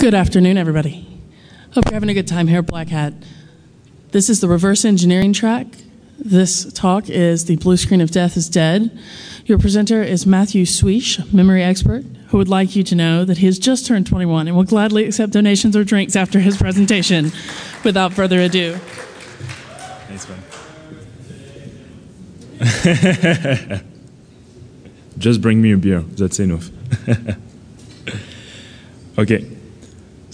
Good afternoon, everybody. Hope you're having a good time here at Blackhat. This is the reverse engineering track. This talk is The Bluescreen of Death is Dead. Your presenter is Matthieu Suiche, memory expert, who would like you to know that he has just turned 21 and will gladly accept donations or drinks after his presentation. Without further ado. Nice one. Just bring me a beer, that's enough. Okay,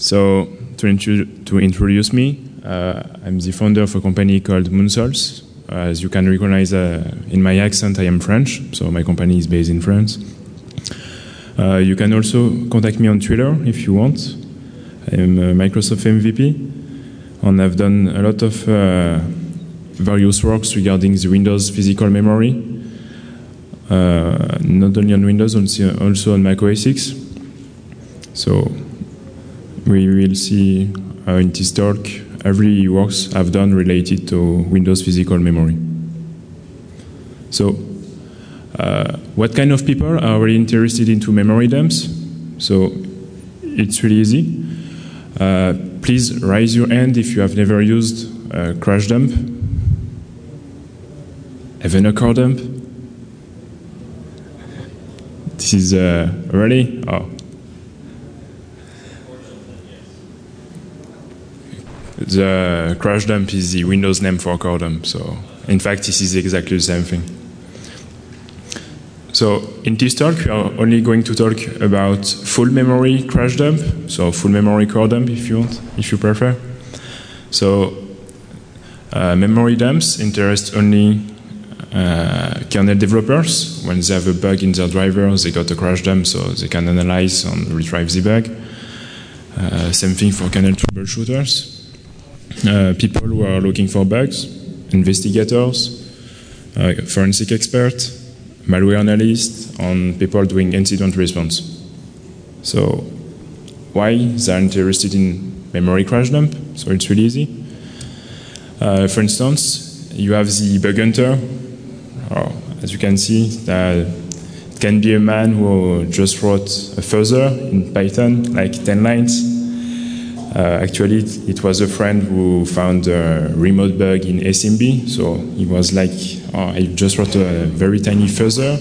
so to introduce me, I'm the founder of a company called Moonsols. As you can recognize in my accent, I am French, so my company is based in France. You can also contact me on Twitter if you want. I'm a Microsoft MVP, and I've done a lot of various works regarding the Windows physical memory, not only on Windows, also on Mac OS X. So we will see in this talk every works I've done related to Windows physical memory. So what kind of people are really interested into memory dumps? So it's really easy. Please raise your hand if you have never used a crash dump, even a core dump. This is really? Oh. The crash dump is the Windows name for core dump. So in fact, this is exactly the same thing. So in this talk, we are only going to talk about full memory crash dump, so full memory core dump if you want, if you prefer. So memory dumps interest only kernel developers. When they have a bug in their driver, they got a crash dump, so they can analyze and retrieve the bug. Same thing for kernel troubleshooters. People who are looking for bugs, investigators, forensic experts, malware analysts, and people doing incident response. So why they are interested in memory crash dump? So it's really easy. For instance, you have the bug hunter. As you can see, it can be a man who just wrote a fuzzer in Python, like 10 lines. Actually, it was a friend who found a remote bug in SMB. So he was like, I just wrote a very tiny fuzzer.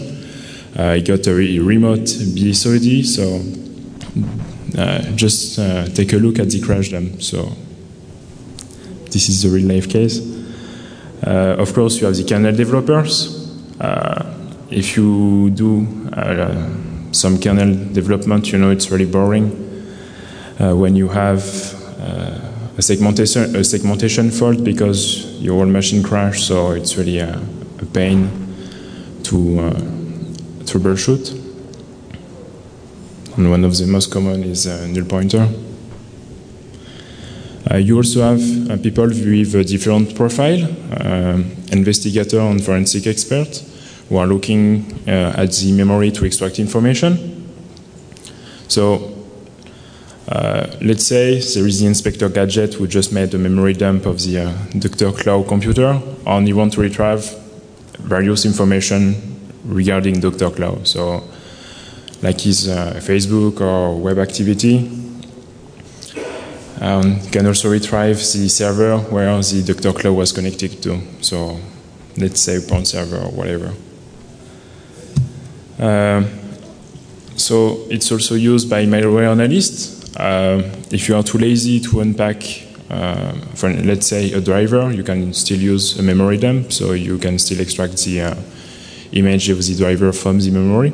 I got a remote BSOD. So just take a look at the crash dump. So this is the real life case. Of course, you have the kernel developers. If you do some kernel development, you know it's really boring. When you have a segmentation fault because your whole machine crashed, so it's really a pain to troubleshoot. And one of the most common is null pointer. You also have people with a different profile, investigator and forensic expert, who are looking at the memory to extract information. So let's say there is the Inspector Gadget who just made a memory dump of the Dr. Claw computer, and you want to retrieve various information regarding Dr. Claw. So, like his Facebook or web activity. You can also retrieve the server where the Dr. Claw was connected to. So, let's say porn server or whatever. So, it's also used by malware analysts. If you are too lazy to unpack, for let's say a driver, you can still use a memory dump, so you can still extract the image of the driver from the memory.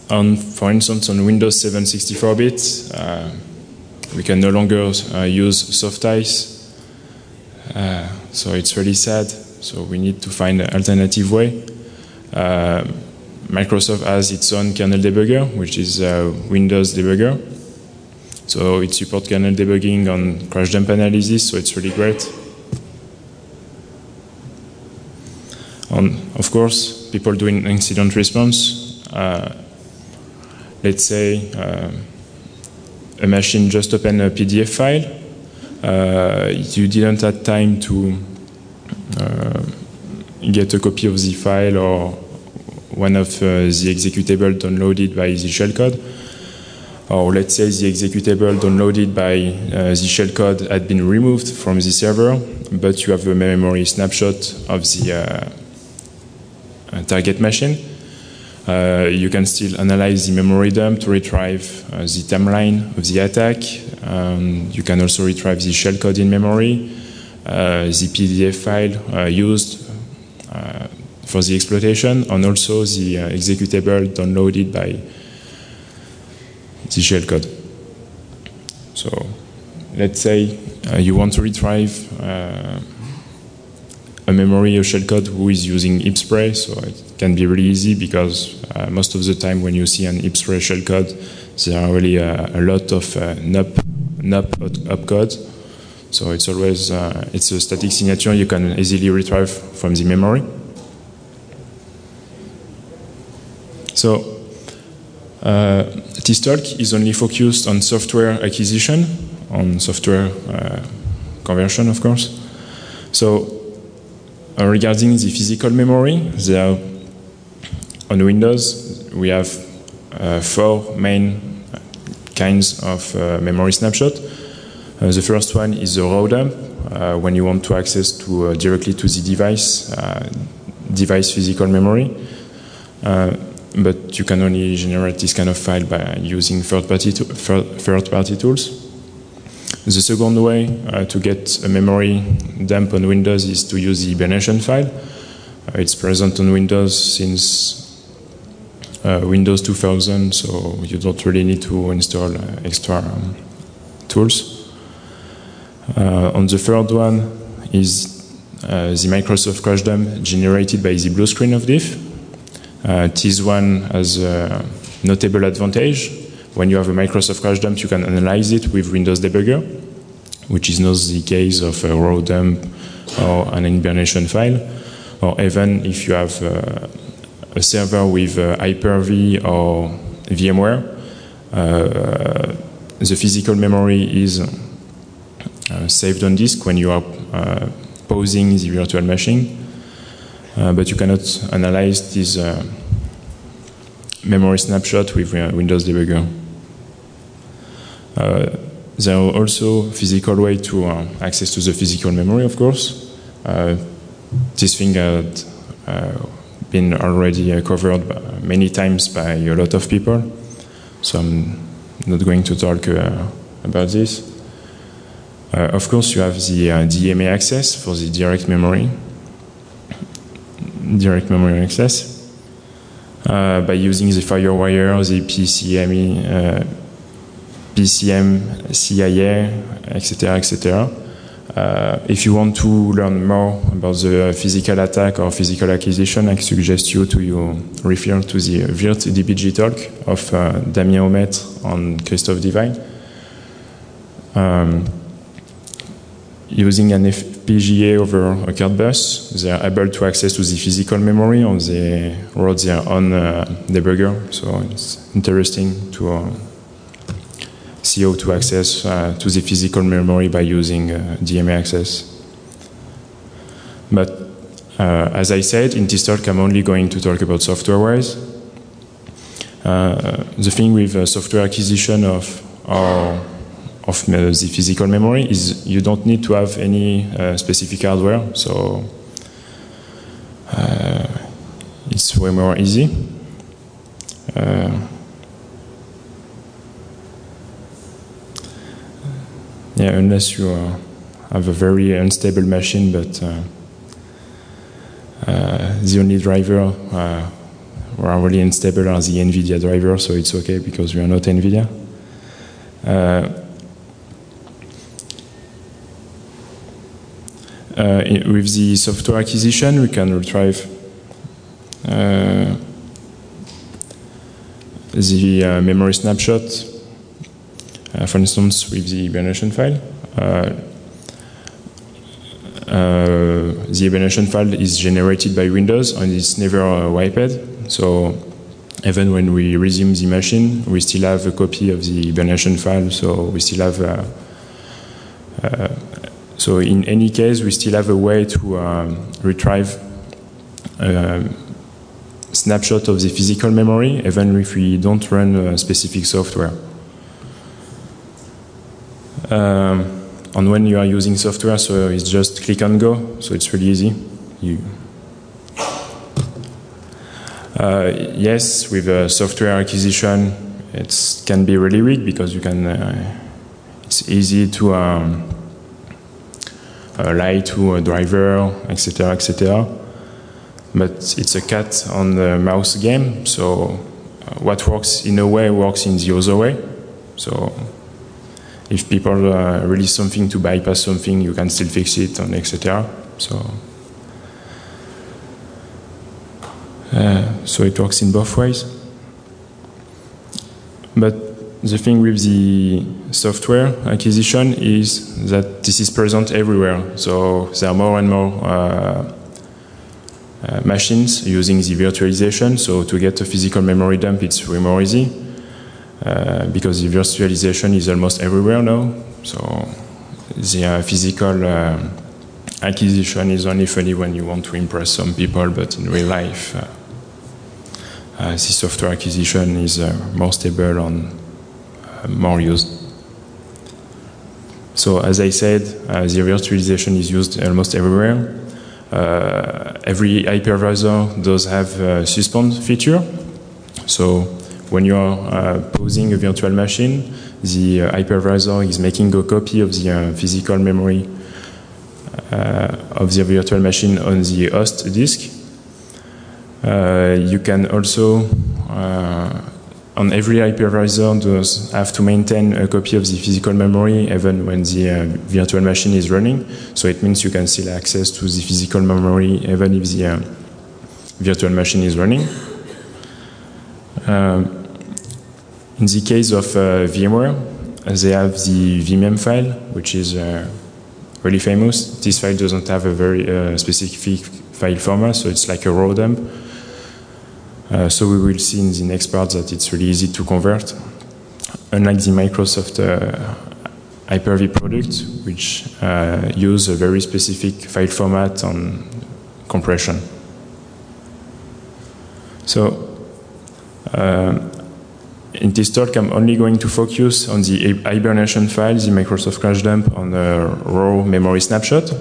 For instance, on Windows 7 64-bit, we can no longer use soft ICE, so it's really sad. So we need to find an alternative way. Microsoft has its own kernel debugger, which is Windows debugger. So it supports kernel debugging on crash dump analysis, so it's really great. And of course, people doing incident response. Let's say a machine just opened a PDF file. You didn't have time to get a copy of the file or one of the executable downloaded by the shellcode. Or let's say the executable downloaded by the shellcode had been removed from the server, but you have a memory snapshot of the target machine. You can still analyze the memory dump to retrieve the timeline of the attack. You can also retrieve the shellcode in memory, the PDF file used for the exploitation, and also the executable downloaded by the shellcode. So let's say you want to retrieve a memory or shellcode who is using ipspray, so it can be really easy because most of the time when you see an ipspray shellcode, there are really a lot of nup opcodes. So it's always it's a static signature you can easily retrieve from the memory. So this talk is only focused on software acquisition, on software conversion, of course. So regarding the physical memory, there on Windows we have 4 main kinds of memory snapshot. The first one is the raw dump, when you want to access directly to the device physical memory. But you can only generate this kind of file by using third-party tools. The second way to get a memory dump on Windows is to use the hibernation file. It's present on Windows since Windows 2000, so you don't really need to install extra tools. And the third one is the Microsoft crash dump generated by the Bluescreen of diff. This one has a notable advantage. When you have a Microsoft crash dump, you can analyze it with Windows Debugger, which is not the case of a raw dump or an hibernation file. Or even if you have a server with Hyper-V or VMware, the physical memory is saved on disk when you are pausing the virtual machine. But you cannot analyze this memory snapshot with Windows Debugger. There are also physical way to access to the physical memory, of course. This thing had been already covered many times by a lot of people, so I'm not going to talk about this. Of course, you have the DMA access for the direct memory access by using the FireWire, the PCM, CIA, etc., etc. If you want to learn more about the physical attack or physical acquisition, I suggest you to refer to the VirtDBG talk of Damien Aumetre and Christophe Divine. Using an FPGA over a card bus, they are able to access to the physical memory, and they wrote their own debugger. So it's interesting to see how to access to the physical memory by using DMA access. But as I said, in this talk, I'm only going to talk about software-wise. The thing with software acquisition of the physical memory is you don't need to have any specific hardware, so it's way more easy. Yeah, unless you have a very unstable machine, but the only driver who are really unstable are the NVIDIA drivers, so it's okay because we are not NVIDIA. With the software acquisition, we can retrieve the memory snapshot, for instance, with the hibernation file. The hibernation file is generated by Windows and it's never wiped. So even when we resume the machine, we still have a copy of the hibernation file. So we still have so in any snapshot of the physical memory, even if we don't run a specific software. And when you are using software, so it's just click and go, so it's really easy. Yes, with software acquisition, it can be really weak because you can. It's easy to lie to a driver, etc., etc. But it's a cat on the mouse game. So what works in a way works in the other way. So if people release something to bypass something, you can still fix it, and etc. So it works in both ways. But the thing with the software acquisition is that this is present everywhere. So there are more and more machines using the virtualization. So to get a physical memory dump, it's way more easy because the virtualization is almost everywhere now. So the physical acquisition is only funny when you want to impress some people, but in real life, the software acquisition is more stable and more used. So as I said, the virtualization is used almost everywhere. Every hypervisor does have a suspend feature. So when you are pausing a virtual machine, the hypervisor is making a copy of the physical memory of the virtual machine on the host disk. You can also, on every hypervisor, does have to maintain a copy of the physical memory even when the virtual machine is running. So it means you can still access to the physical memory even if the virtual machine is running. In the case of VMware, they have the vmem file, which is really famous. This file doesn't have a very specific file format, so it's like a raw dump. So we will see in the next part that it's really easy to convert, unlike the Microsoft Hyper-V product, which use a very specific file format and compression. So in this talk, I'm only going to focus on the hibernation file, the Microsoft crash dump, on a raw memory snapshot.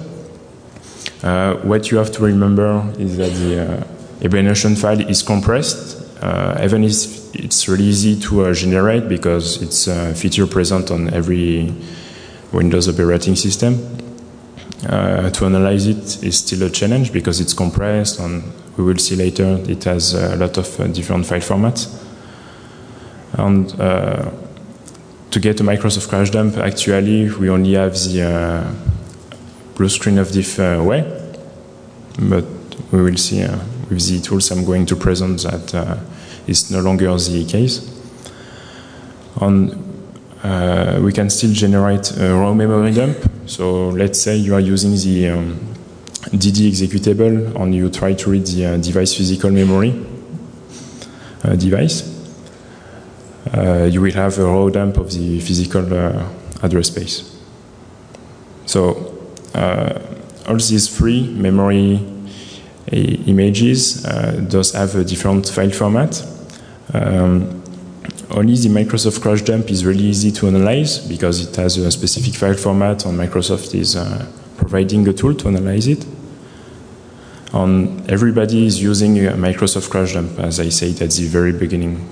What you have to remember is that the hibernation file is compressed, even if it's really easy to generate because it's a feature present on every Windows operating system. To analyze it is still a challenge because it's compressed, and we will see later it has a lot of different file formats. And to get a Microsoft crash dump, actually, we only have the Bluescreen of diff way, but we will see with the tools I'm going to present that it's no longer the case. And we can still generate a raw memory dump. So let's say you are using the DD executable and you try to read the device physical memory device. You will have a raw dump of the physical address space. So all these three memory images does have a different file format. Only the Microsoft crash dump is really easy to analyze because it has a specific file format, and Microsoft is providing a tool to analyze it. And everybody is using a Microsoft crash dump, as I said at the very beginning.